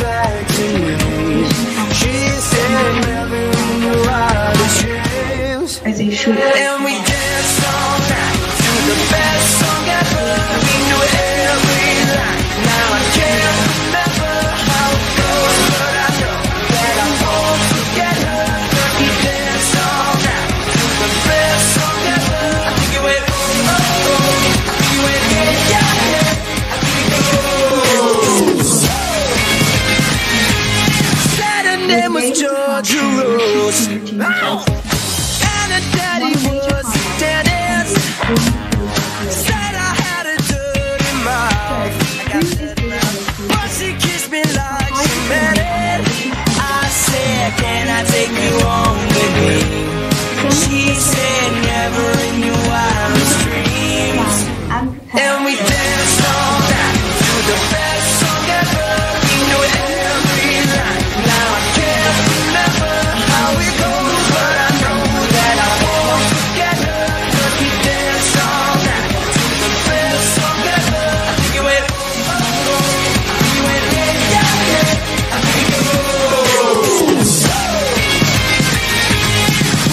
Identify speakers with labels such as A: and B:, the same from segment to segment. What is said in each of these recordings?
A: back to me. She said never in your wildest dreams. And we danced all night to the best song ever. We knew every line. Now I can't remember how it goes, but I know that I won't forget her. We danced all night to the best song ever. I think it went oh, oh, oh. I think it went yeah, yeah, yeah. I think it goes. Said her name was Georgia Rose. And her daddy was a dentist. Said I had a dirty mouth, but she kissed me like she meant it. I said, can I take you home with me? She said, never in your wildest dreams. And we danced all night to the best song ever. We knew every line. Now I can't remember how it goes, but I know that I won't forget her. 'Cause we danced all night to the best song ever. I think it went oh, oh, oh. I think it went yeah, yeah, yeah. I think it goes.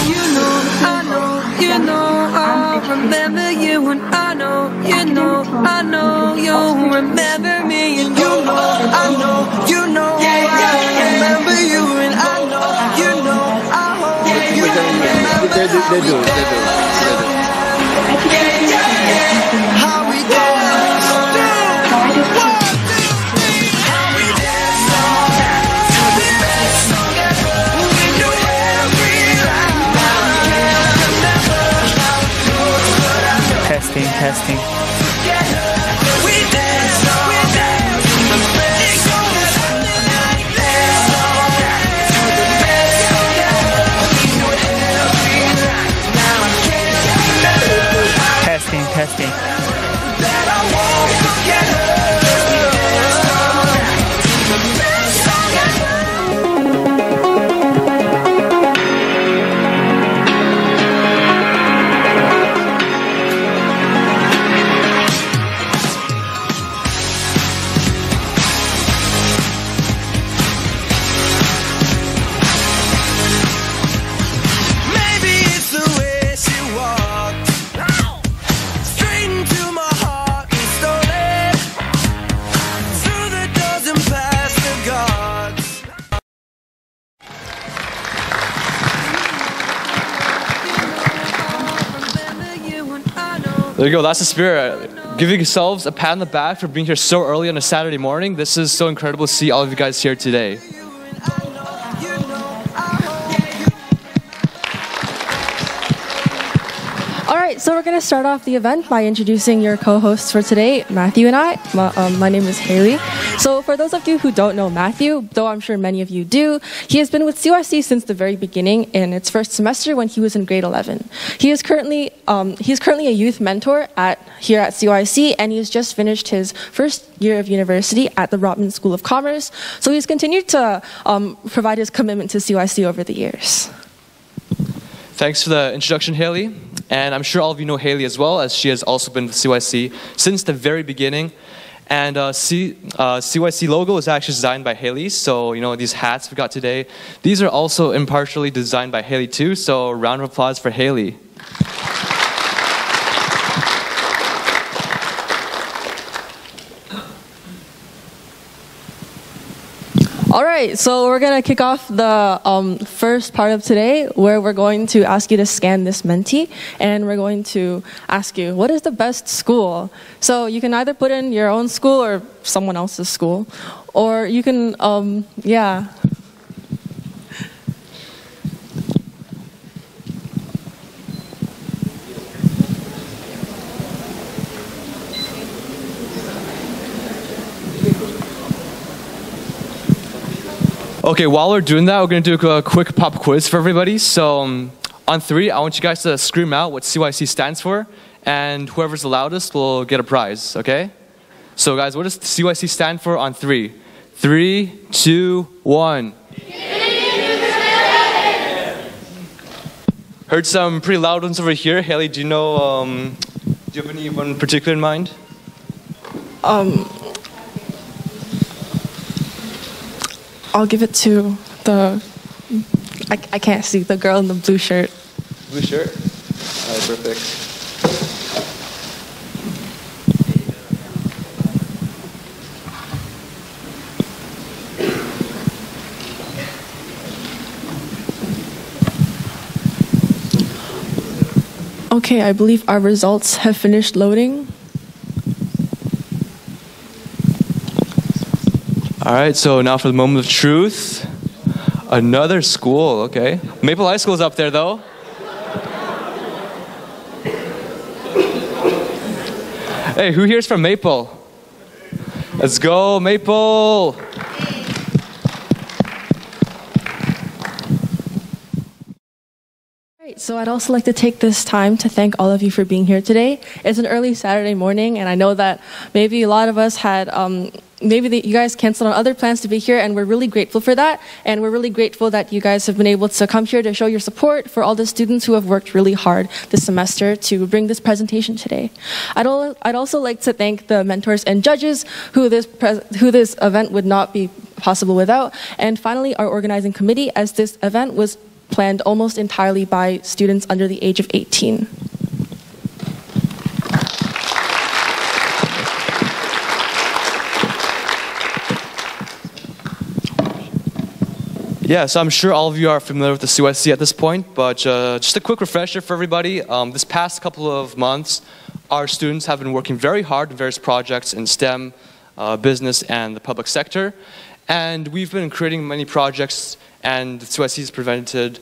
A: You know, I know, you know, I'll remember you, and I know, you know, I know you'll remember me, and you know, I know, you know, I remember you, and I know, you know, I hope you remember how we danced. Yeah, yeah, yeah, how we danced. One, two, three. How we danced all night to the best song ever. We knew every line. Now I can't remember how it goes, but I know.
B: Testing, testing.
A: We danced all night to the best song ever. Danced all night to the best song ever. We knew every line. Now I can't remember how
B: Testing, testing.
A: that I won't forget her. We danced all night to the best song ever. Maybe it's the way she walked straight into my heart and stole it through the doors and past the guards.
C: There you go, that's the spirit. Giving yourselves a pat on the back for being here so early on a Saturday morning. This is so incredible to see all of you guys here today.
D: All right, so we're going to start off the event by introducing your co-hosts for today, Matthew and I. My name is Haley. So for those of you who don't know Matthew, though I'm sure many of you do, he has been with CYC since the very beginning in its first semester when he was in grade 11. He's currently a youth mentor here at CYC, and he's just finished his first year of university at the Rotman School of Commerce. So he's continued to provide his commitment to CYC over the years.
C: Thanks for the introduction, Haley. And I'm sure all of you know Haley as well, as she has also been with CYC since the very beginning. And CYC logo is actually designed by Haley. So, you know, these hats we got today, these are also impartially designed by Haley too. So round of applause for Haley.
D: All right, so we're going to kick off the first part of today, where we're going to ask you to scan this Menti, and we're going to ask you, what is the best school? So you can either put in your own school or someone else's school, or you can,
C: Okay, while we're doing that, we're going to do a quick pop quiz for everybody. So on 3, I want you guys to scream out what CYC stands for, and whoever's the loudest will get a prize, okay? So guys, what does CYC stand for on 3? 3, 2, 1. Heard some pretty loud ones over here. Haley, do you know, do you have anyone particular in mind?
D: I'll give it to the, I can't see, the girl in the blue shirt.
C: Blue shirt? All right, perfect.
D: Okay, I believe our results have finished loading.
C: All right, so now for the moment of truth. Another school, okay. Maple High School's up there, though. Hey, who here's from Maple? Let's go, Maple!
D: So I'd also like to take this time to thank all of you for being here today. It's an early Saturday morning, and I know that maybe a lot of us had, you guys canceled on other plans to be here, and we're really grateful for that. And we're really grateful that you guys have been able to come here to show your support for all the students who have worked really hard this semester to bring this presentation today. I'd also like to thank the mentors and judges who this event would not be possible without. And finally, our organizing committee, as this event was planned almost entirely by students under the age of 18.
C: Yeah, so I'm sure all of you are familiar with the CYC at this point, but just a quick refresher for everybody. This past couple of months, our students have been working very hard on various projects in STEM, business, and the public sector. And we've been creating many projects, and the CYC has provided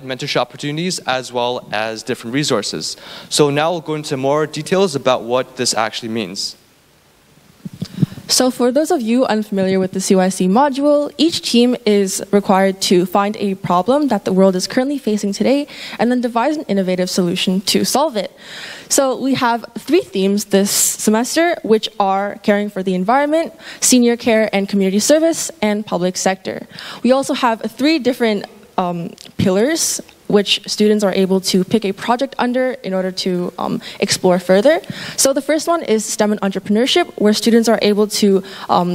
C: mentorship opportunities as well as different resources. So now we'll go into more details about what this actually means.
D: So for those of you unfamiliar with the CYC module, each team is required to find a problem that the world is currently facing today and then devise an innovative solution to solve it. So we have 3 themes this semester, which are caring for the environment, senior care and community service, and public sector. We also have 3 different pillars which students are able to pick a project under in order to explore further. So the first one is STEM and entrepreneurship, where students are able to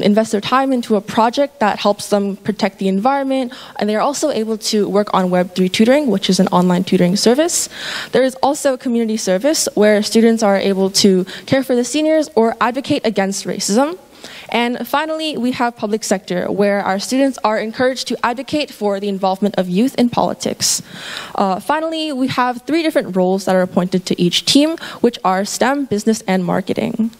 D: invest their time into a project that helps them protect the environment, and they are also able to work on Web3 tutoring, which is an online tutoring service. There is also community service, where students are able to care for the seniors or advocate against racism. And finally, we have public sector, where our students are encouraged to advocate for the involvement of youth in politics. Finally, we have 3 different roles that are appointed to each team, which are STEM, business, and marketing.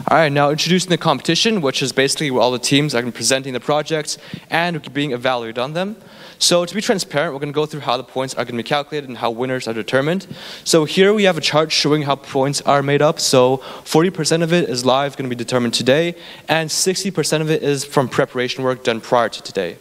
C: All right, now introducing the competition, which is basically where all the teams are presenting the projects and being evaluated on them. So to be transparent, we're going to go through how the points are going to be calculated and how winners are determined. So here we have a chart showing how points are made up. So 40% of it is live, going to be determined today, and 60% of it is from preparation work done prior to today.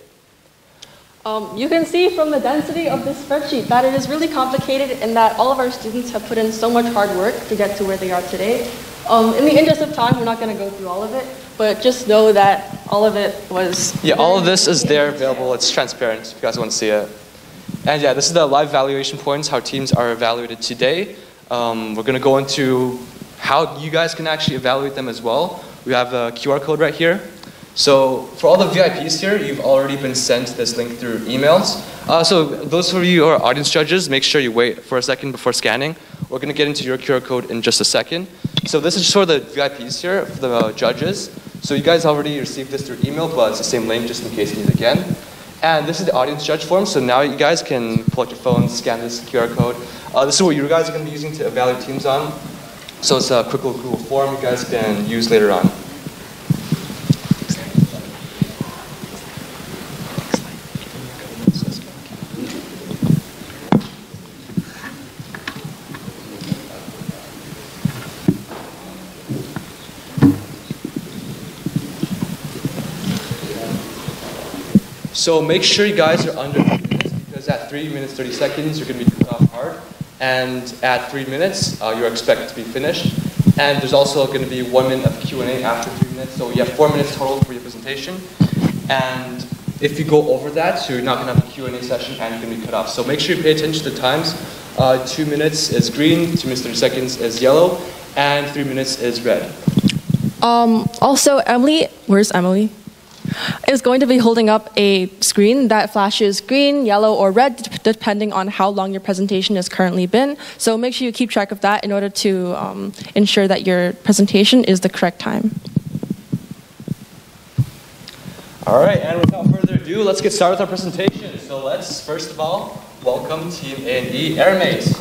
D: You can see from the density of this spreadsheet that it is really complicated and that all of our students have put in so much hard work to get to where they are today. In the interest of time, we're not going to go through all of it, but just know that all of it was...
C: Yeah, all of this is there available. It's transparent if you guys want to see it. And yeah, this is the live valuation points, how teams are evaluated today. We're going to go into how you guys can actually evaluate them as well. We have a QR code right here. So for all the VIPs here, you've already been sent this link through emails. So those of you who are audience judges, make sure you wait for a second before scanning. We're going to get into your QR code in just a second. So this is just for the VIPs here, for the judges. So you guys already received this through email, but it's the same link just in case you need it again. And this is the audience judge form, so now you guys can pull out your phone, scan this QR code. This is what you guys are going to be using to evaluate teams on. So it's a quick little Google form you guys can use later on. So make sure you guys are under 3 minutes, because at 3 minutes 30 seconds you're going to be cut off hard, and at 3 minutes you're expected to be finished. And there's also going to be 1 minute of Q&A after 3 minutes, so you have 4 minutes total for your presentation. And if you go over that, so you're not going to have a Q&A session and you're going to be cut off. So make sure you pay attention to the times. 2 minutes is green, 2 minutes 30 seconds is yellow, and 3 minutes is red.
D: Also, Emily, where's Emily? Is going to be holding up a screen that flashes green, yellow, or red, depending on how long your presentation has currently been. So make sure you keep track of that in order to ensure that your presentation is the correct time.
C: All right, and without further ado, let's get started with our presentation. So let's, first of all, welcome Team A&E Airmates.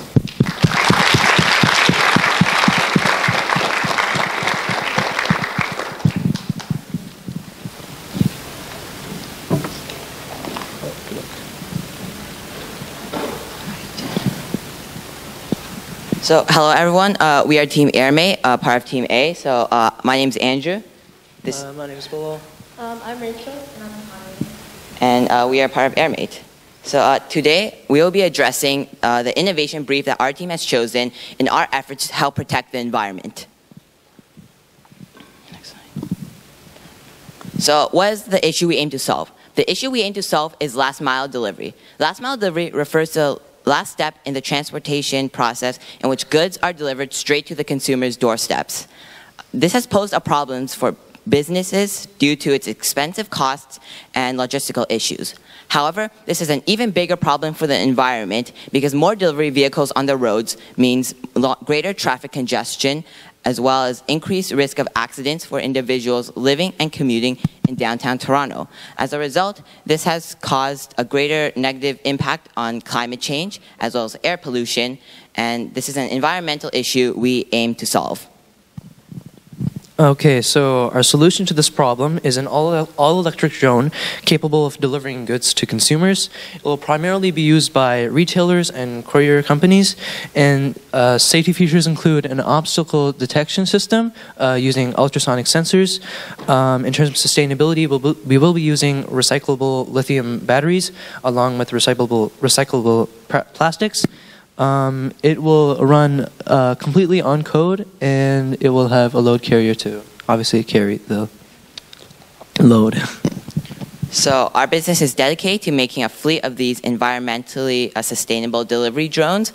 B: So, hello everyone. We are Team Airmate, part of Team A. So, my name is Andrew.
E: My name is Bilal.
F: I'm Rachel. And I'm Holly.
B: And we are part of Airmate. So, today we will be addressing the innovation brief that our team has chosen in our efforts to help protect the environment. Next slide. So, what is the issue we aim to solve? The issue we aim to solve is last mile delivery. Last mile delivery refers to last step in the transportation process in which goods are delivered straight to the consumer's doorsteps. This has posed a problem for businesses due to its expensive costs and logistical issues. However, this is an even bigger problem for the environment because more delivery vehicles on the roads means greater traffic congestion as well as increased risk of accidents for individuals living and commuting in downtown Toronto. As a result, this has caused a greater negative impact on climate change as well as air pollution, and this is an environmental issue we aim to solve.
E: Okay, so our solution to this problem is an all-electric drone capable of delivering goods to consumers. It will primarily be used by retailers and courier companies, and safety features include an obstacle detection system using ultrasonic sensors. In terms of sustainability, we will be using recyclable lithium batteries along with recyclable plastics. It will run completely on code, and it will have a load carrier to obviously carry the load.
B: So our business is dedicated to making a fleet of these environmentally sustainable delivery drones,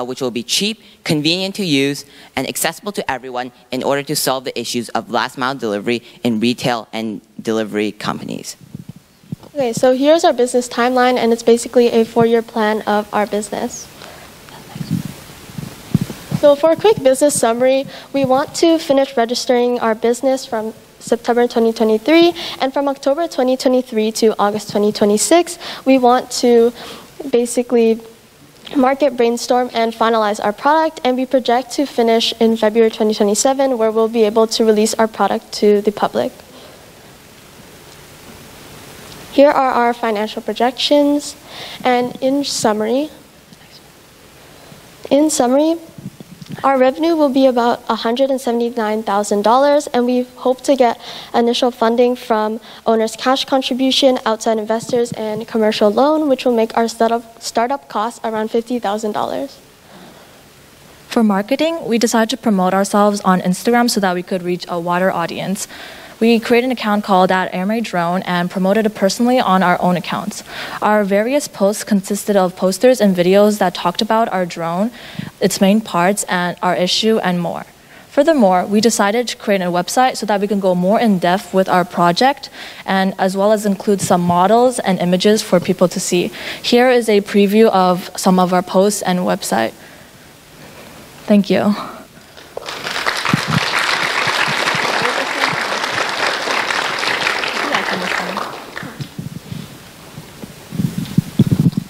B: which will be cheap, convenient to use, and accessible to everyone in order to solve the issues of last mile delivery in retail and delivery companies.
F: Okay, so here's our business timeline, and it's basically a 4-year plan of our business. So for a quick business summary, we want to finish registering our business from September 2023, and from October 2023 to August 2026, we want to basically market, brainstorm, and finalize our product, and we project to finish in February 2027, where we'll be able to release our product to the public. Here are our financial projections, and in summary, our revenue will be about $179,000, and we hope to get initial funding from owners' cash contribution, outside investors, and commercial loan, which will make our startup costs around $50,000.
G: For marketing, we decided to promote ourselves on Instagram so that we could reach a wider audience. We created an account called @AirMateDrone and promoted it personally on our own accounts. Our various posts consisted of posters and videos that talked about our drone, its main parts, and our issue, and more. Furthermore, we decided to create a website so that we can go more in depth with our project, and as well as include some models and images for people to see. Here is a preview of some of our posts and website. Thank you.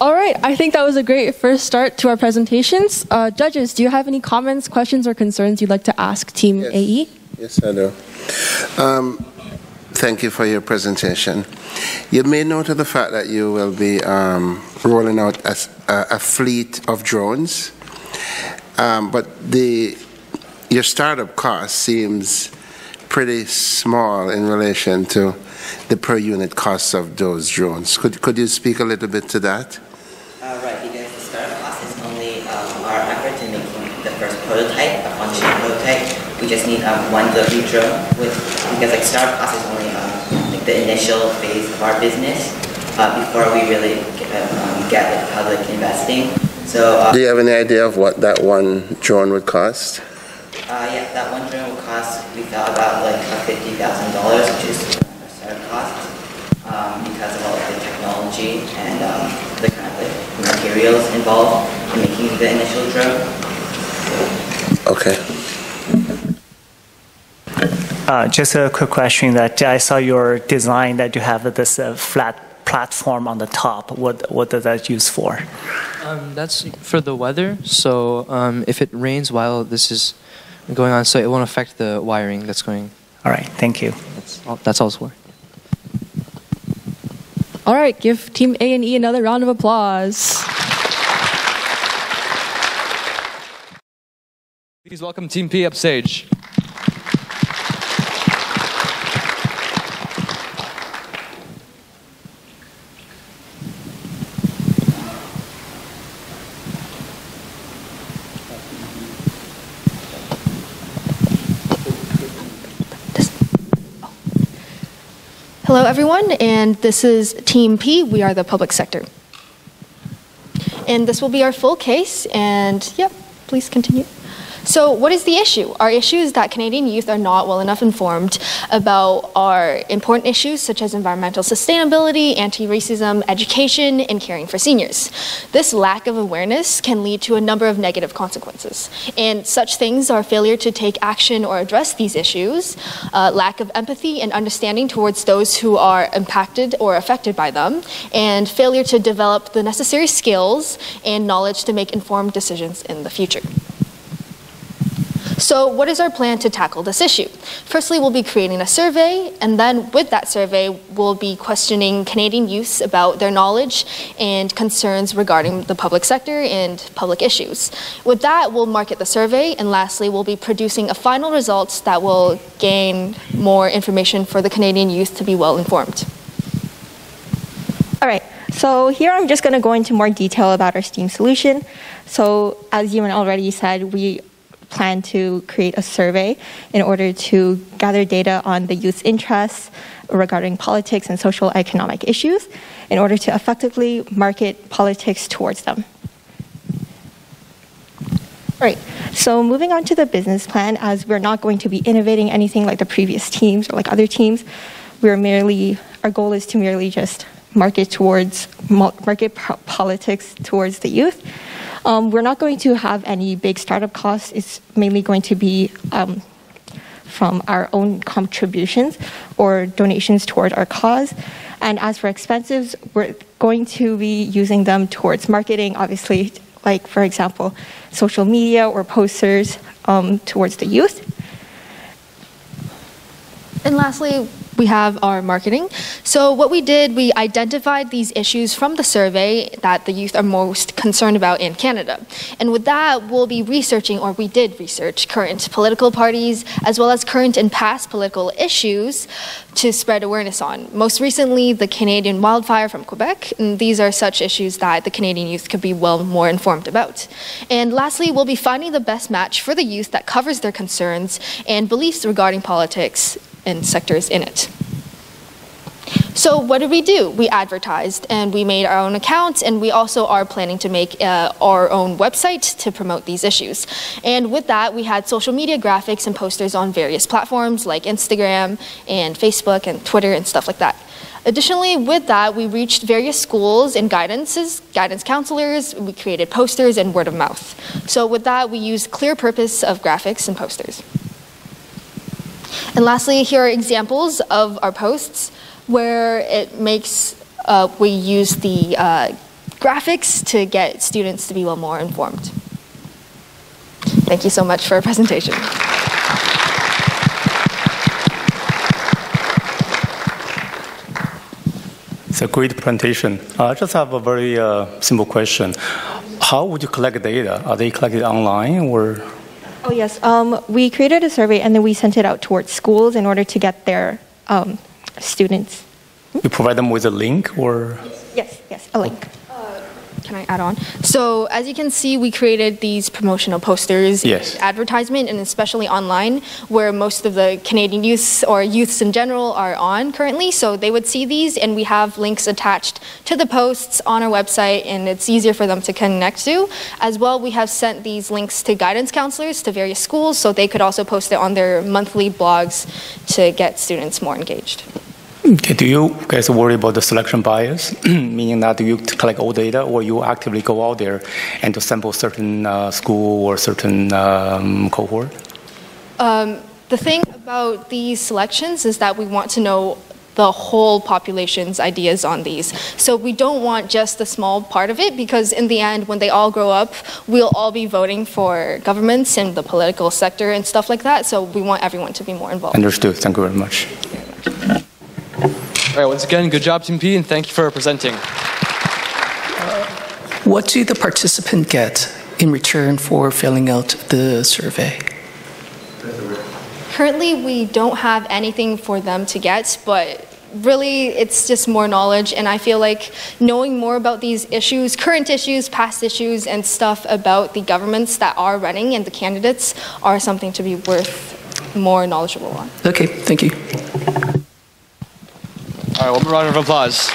D: All right, I think that was a great first start to our presentations. Judges, do you have any comments, questions, or concerns you'd like to ask Team AE?
H: Yes, I do. Thank you for your presentation. You made note of the fact that you will be rolling out a fleet of drones, but your startup cost seems pretty small in relation to the per unit costs of those drones. Could you speak a little bit to that?
B: Right, because the startup cost is only our effort in making the first prototype, a functioning prototype. We just need one delivery drone, because like startup cost is only like the initial phase of our business before we really get like public investing. So,
H: do you have any idea of what that one drone would cost?
B: Yeah, that one drone will cost, we thought about like $50,000, which is our startup cost, because of all of the technology and the kind of like materials involved in making the initial drone.
H: Okay.
I: Just a quick question that I saw your design that you have this flat platform on the top. What does that use for?
E: That's for the weather. So if it rains while this is going on, so it won't affect the wiring that's going.
I: All right, thank you.
E: That's all it's for.
D: All right, give Team A&E another round of applause.
C: Please welcome Team P upstage.
J: Hello, everyone, and this is Team P. We are the public sector. And this will be our full case, and yep, please continue. So what is the issue? Our issue is that Canadian youth are not well enough informed about our important issues such as environmental sustainability, anti-racism, education, and caring for seniors. This lack of awareness can lead to a number of negative consequences. And such things are failure to take action or address these issues, lack of empathy and understanding towards those who are impacted or affected by them, and failure to develop the necessary skills and knowledge to make informed decisions in the future. So what is our plan to tackle this issue? Firstly, we'll be creating a survey, and then with that survey, we'll be questioning Canadian youths about their knowledge and concerns regarding the public sector and public issues. With that, we'll market the survey, and lastly, we'll be producing a final results that will gain more information for the Canadian youth to be well informed.
K: All right, so here I'm just going to go into more detail about our STEAM solution. So as Ewan already said, we plan to create a survey in order to gather data on the youth's interests regarding politics and social economic issues in order to effectively market politics towards them. All right, so moving on to the business plan, as we're not going to be innovating anything like the previous teams or like other teams, our goal is to merely just market politics towards the youth. We're not going to have any big startup costs. It's mainly going to be from our own contributions or donations toward our cause. And as for expenses, we're going to be using them towards marketing, obviously, like, for example, social media or posters towards the youth.
J: And lastly, we have our marketing. So what we did, we identified these issues from the survey that the youth are most concerned about in Canada. And with that, we'll be researching, or we did research, current political parties, as well as current and past political issues to spread awareness on. Most recently, the Canadian wildfire from Quebec, and these are such issues that the Canadian youth could be well more informed about. And lastly, we'll be finding the best match for the youth that covers their concerns and beliefs regarding politics and sectors in it. So what did we do? We advertised and we made our own accounts, and we also are planning to make our own website to promote these issues. And with that, we had social media graphics and posters on various platforms like Instagram and Facebook and Twitter and stuff like that. Additionally, with that, we reached various schools and guidance counselors. We created posters and word of mouth. So with that, we used clear purpose of graphics and posters. And lastly, here are examples of our posts where it makes, we use the graphics to get students to be well more informed. Thank you so much for our presentation.
I: It's a great presentation. I just have a very simple question. How would you collect data? Are they collected online or?
K: Oh yes, we created a survey and then we sent it out towards schools in order to get their students.
I: You provide them with a link or?
K: Yes, a link.
J: Can I add on? So as you can see, we created these promotional posters, advertisement, and especially online, where most of the Canadian youths or youths in general are on currently. So they would see these, and we have links attached to the posts on our website, and it's easier for them to connect to. As well, we have sent these links to guidance counselors to various schools, so they could also post it on their monthly blogs to get students more engaged.
L: Okay, do you guys worry about the selection bias, meaning that you collect all data or you actively go out there and to sample certain school or certain cohort?
J: The thing about these selections is that we want to know the whole population's ideas on these. So we don't want just a small part of it, because in the end, when they all grow up, we'll all be voting for governments and the political sector and stuff like that. So we want everyone to be more involved.
L: Understood. Thank you very much.
C: All right, once again, good job, Team P, and thank you for presenting.
M: What do the participant get in return for filling out the survey?
J: Currently, we don't have anything for them to get, but really, it's just more knowledge, and I feel like knowing more about these issues, current issues, past issues, and stuff about the governments that are running and the candidates are something to be worth more knowledgeable on.
M: Okay, thank you.
C: All right, one more round of applause.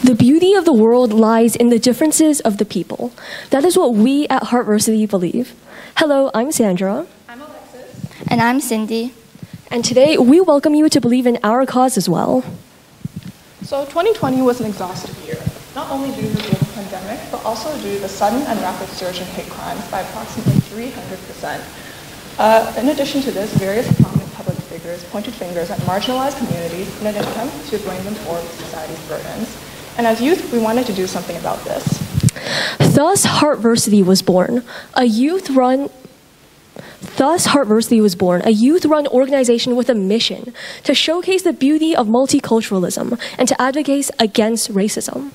D: The beauty of the world lies in the differences of the people. That is what we at Hartversity believe. Hello, I'm Sandra.
N: I'm Alexis.
O: And I'm Cindy.
D: And today we welcome you to believe in our cause as well.
N: So 2020 was an exhaustive year, not only due to the global pandemic, but also due to the sudden and rapid surge in hate crimes by approximately 300%. In addition to this, various prominent public figures pointed fingers at marginalized communities in an attempt to blame them for society's burdens. And as youth, we wanted to do something about this.
D: Thus, Hartversity was born, a youth-run organization with a mission to showcase the beauty of multiculturalism and to advocate against racism.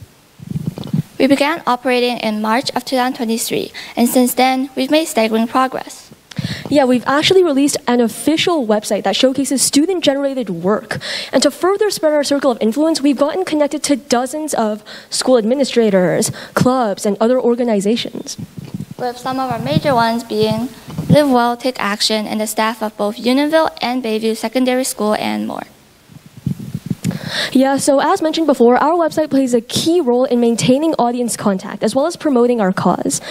O: We began operating in March of 2023, and since then, we've made staggering progress.
D: Yeah, we've actually released an official website that showcases student-generated work. And to further spread our circle of influence, we've gotten connected to dozens of school administrators, clubs, and other organizations.
O: With some of our major ones being Live Well, Take Action, and the staff of both Unionville and Bayview Secondary School, and more.
D: Yeah, so as mentioned before, our website plays a key role in maintaining audience contact as well as promoting our cause.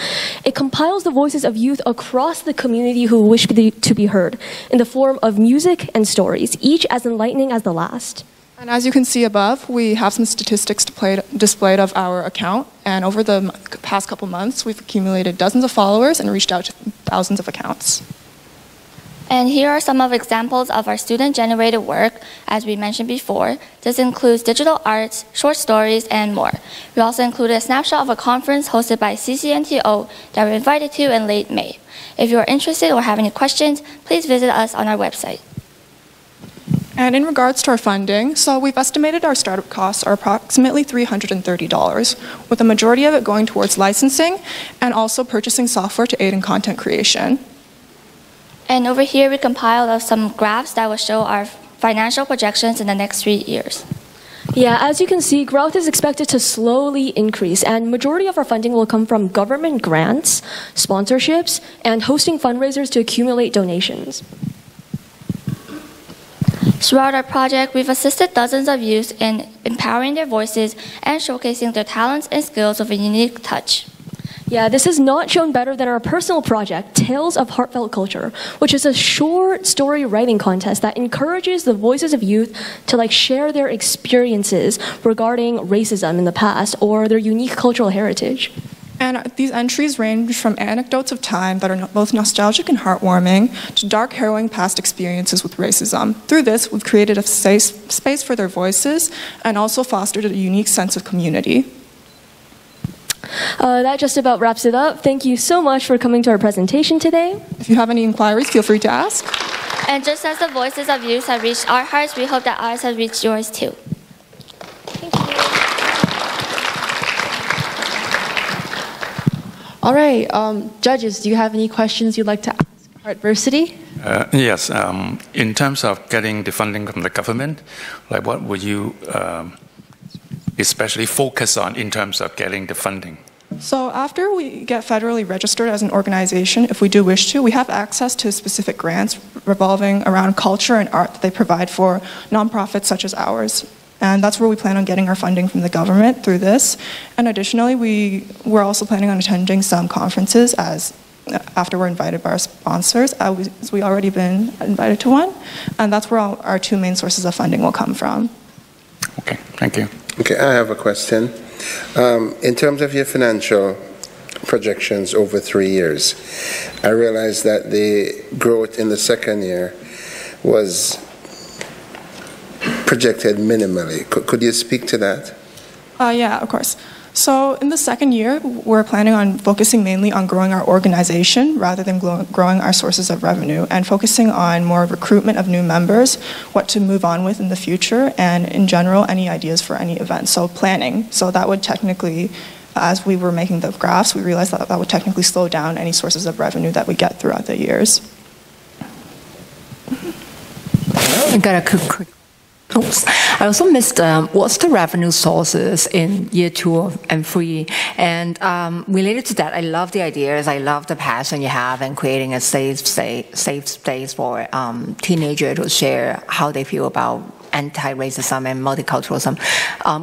D: It compiles the voices of youth across the community who wish to be heard in the form of music and stories, each as enlightening as the last.
N: And as you can see above, we have some statistics displayed of our account. And over the past couple months, we've accumulated dozens of followers and reached out to thousands of accounts.
O: And here are some of examples of our student-generated work, as we mentioned before. This includes digital arts, short stories, and more. We also included a snapshot of a conference hosted by CCNTO that we're invited to in late May. If you are interested or have any questions, please visit us on our website.
N: And in regards to our funding, so we've estimated our startup costs are approximately $330, with the majority of it going towards licensing and also purchasing software to aid in content creation.
O: And over here, we compiled some graphs that will show our financial projections in the next 3 years.
D: Yeah, as you can see, growth is expected to slowly increase, and majority of our funding will come from government grants, sponsorships, and hosting fundraisers to accumulate donations.
O: Throughout our project, we've assisted dozens of youth in empowering their voices and showcasing their talents and skills with a unique touch.
D: Yeah, this is not shown better than our personal project, Tales of Heartfelt Culture, which is a short story writing contest that encourages the voices of youth to share their experiences regarding racism in the past or their unique cultural heritage.
N: And these entries range from anecdotes of time that are both nostalgic and heartwarming to dark, harrowing past experiences with racism. Through this, we've created a safe space for their voices and also fostered a unique sense of community.
D: That just about wraps it up. Thank you so much for coming to our presentation today.
N: If you have any inquiries, feel free to ask.
O: And just as the voices of youth have reached our hearts, we hope that ours have reached yours too.
D: All right, judges, do you have any questions you'd like to ask Artversity?
L: Yes, in terms of getting the funding from the government, like what would you especially focus on in terms of getting the funding?
N: So after we get federally registered as an organization, if we do wish to, we have access to specific grants revolving around culture and art that they provide for nonprofits such as ours. And that's where we plan on getting our funding from the government through this. And additionally, we're also planning on attending some conferences after we're invited by our sponsors, as we already been invited to one. And that's where our two main sources of funding will come from.
L: Okay, thank you.
H: Okay, I have a question. In terms of your financial projections over 3 years, I realized that the growth in the second year was projected minimally. Could you speak to that?
N: Yeah, of course. So in the second year, we're planning on focusing mainly on growing our organization rather than growing our sources of revenue, and focusing on more recruitment of new members, what to move on with in the future, and in general, any ideas for any events. So planning. So that would technically, as we were making the graphs, we realized that that would technically slow down any sources of revenue that we get throughout the years.
P: I got a quick. Oops. I also missed what's the revenue sources in year 2 and 3, and related to that, I love the ideas, I love the passion you have in creating a safe space for teenagers to share how they feel about anti-racism and multiculturalism.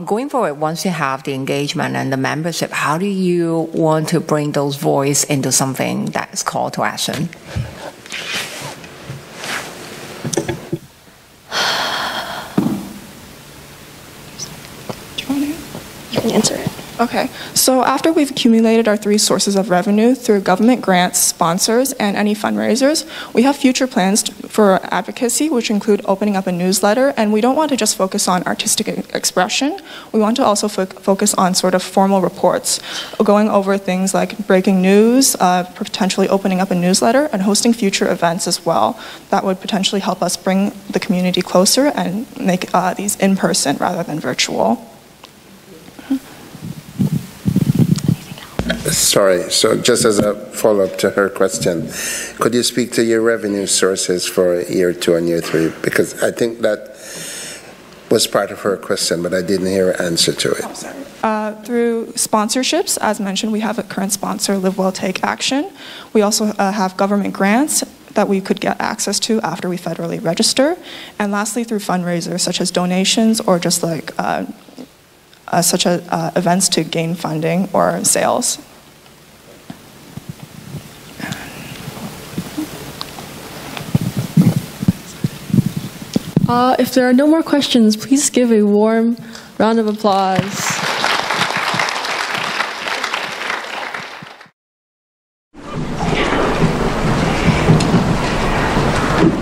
P: Going forward, once you have the engagement and the membership, how do you want to bring those voices into something that's call to action?
N: You can answer it. Okay, so after we've accumulated our 3 sources of revenue through government grants, sponsors, and any fundraisers, we have future plans for advocacy, which include opening up a newsletter, and we don't want to just focus on artistic expression. We want to also focus on sort of formal reports, going over things like breaking news, potentially opening up a newsletter, and hosting future events as well. That would potentially help us bring the community closer and make these in person rather than virtual.
H: Sorry, so just as a follow-up to her question, could you speak to your revenue sources for year 2 and year 3? Because I think that was part of her question, but I didn't hear an answer to it.
N: Oh, sorry. Through sponsorships, as mentioned, we have a current sponsor, Live Well, Take Action. We also have government grants that we could get access to after we federally register. And lastly, through fundraisers, such as donations or just like events to gain funding or sales.
D: If there are no more questions, please give a warm round of applause.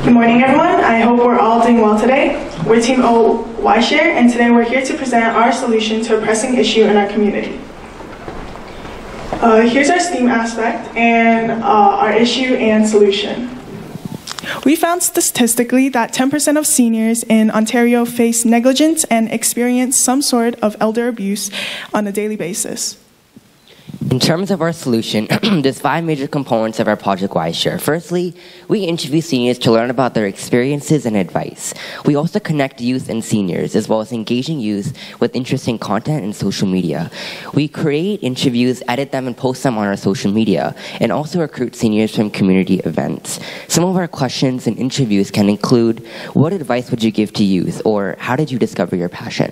Q: Good morning, everyone. I hope we're all doing well today. We're Team OYShare, and today we're here to present our solution to a pressing issue in our community. Here's our STEAM aspect and our issue and solution. We found statistically that 10% of seniors in Ontario face negligence and experience some sort of elder abuse on a daily basis.
B: In terms of our solution, there's 5 major components of our Project YShare. Firstly, we interview seniors to learn about their experiences and advice. We also connect youth and seniors, as well as engaging youth with interesting content and social media. We create interviews, edit them, and post them on our social media, and also recruit seniors from community events. Some of our questions and interviews can include, what advice would you give to youth, or how did you discover your passion?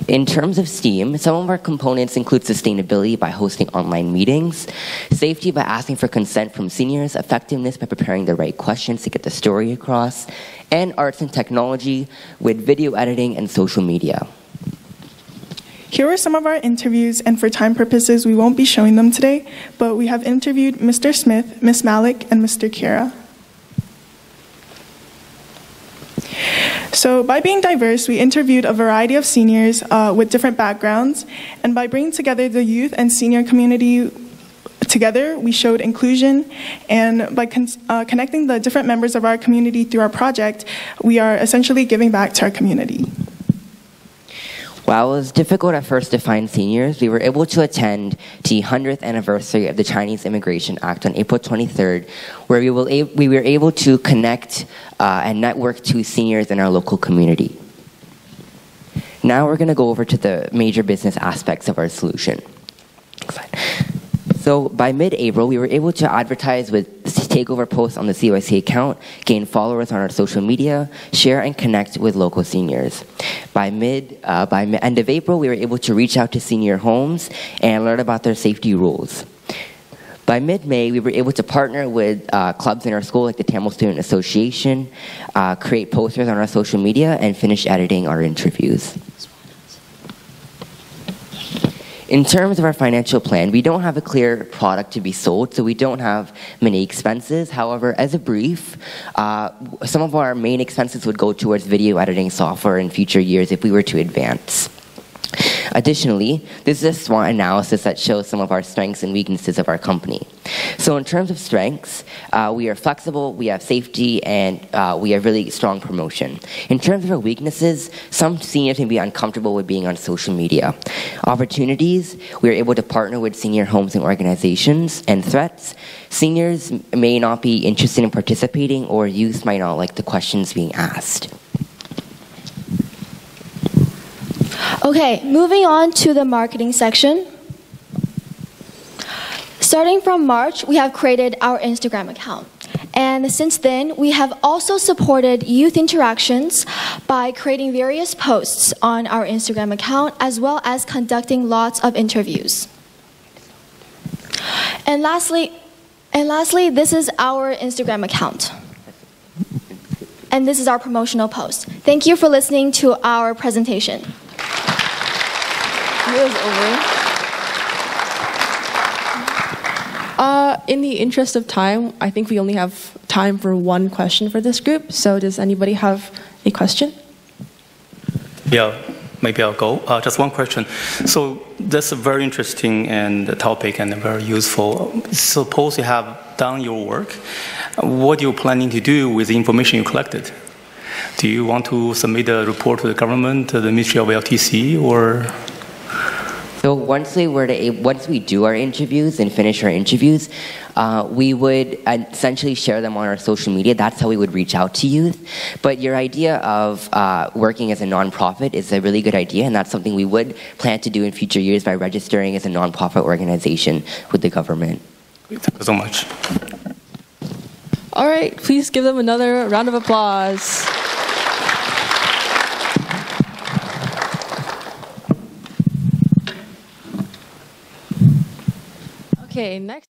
B: In terms of STEAM, some of our components include sustainability by hosting online meetings, safety by asking for consent from seniors, effectiveness by preparing the right questions to get the story across, and arts and technology with video editing and social media.
Q: Here were some of our interviews, and for time purposes, we won't be showing them today, but we have interviewed Mr. Smith, Ms. Malik, and Mr. Kira. So by being diverse, we interviewed a variety of seniors with different backgrounds, and by bringing together the youth and senior community together, we showed inclusion, and by connecting the different members of our community through our project, we are essentially giving back to our community.
B: While it was difficult at first to find seniors, we were able to attend the 100th anniversary of the Chinese Immigration Act on April 23rd, where we were able to connect and network to seniors in our local community. Now we're going to go over to the major business aspects of our solution. So by mid-April, we were able to advertise with takeover posts on the CYC account, gain followers on our social media, share and connect with local seniors. By end of April, we were able to reach out to senior homes and learn about their safety rules. By mid-May, we were able to partner with clubs in our school like the Tamil Student Association, create posters on our social media, and finish editing our interviews. In terms of our financial plan, we don't have a clear product to be sold, so we don't have many expenses. However, as a brief, some of our main expenses would go towards video editing software in future years if we were to advance. Additionally, this is a SWOT analysis that shows some of our strengths and weaknesses of our company. So in terms of strengths, we are flexible, we have safety, and we have really strong promotion. In terms of our weaknesses, some seniors may be uncomfortable with being on social media. Opportunities, we are able to partner with senior homes and organizations. And threats, seniors may not be interested in participating, or youth might not like the questions being asked.
F: Okay, moving on to the marketing section. Starting from March, we have created our Instagram account. And since then, we have also supported youth interactions by creating various posts on our Instagram account, as well as conducting lots of interviews. And lastly, this is our Instagram account. And this is our promotional post. Thank you for listening to our presentation.
D: In the interest of time, I think we only have time for one question for this group. So does anybody have a question?
L: Yeah, maybe I'll go. Just one question. So that's a very interesting topic and very useful. Suppose you have done your work. What are you planning to do with the information you collected? Do you want to submit a report to the government, to the Ministry of LTC, or?
B: So once we do our interviews and finish our interviews, we would essentially share them on our social media. That's how we would reach out to youth. But your idea of working as a nonprofit is a really good idea, and that's something we would plan to do in future years by registering as a nonprofit organization with the government.
L: Thank you so much.
D: All right, please give them another round of applause. Okay, next.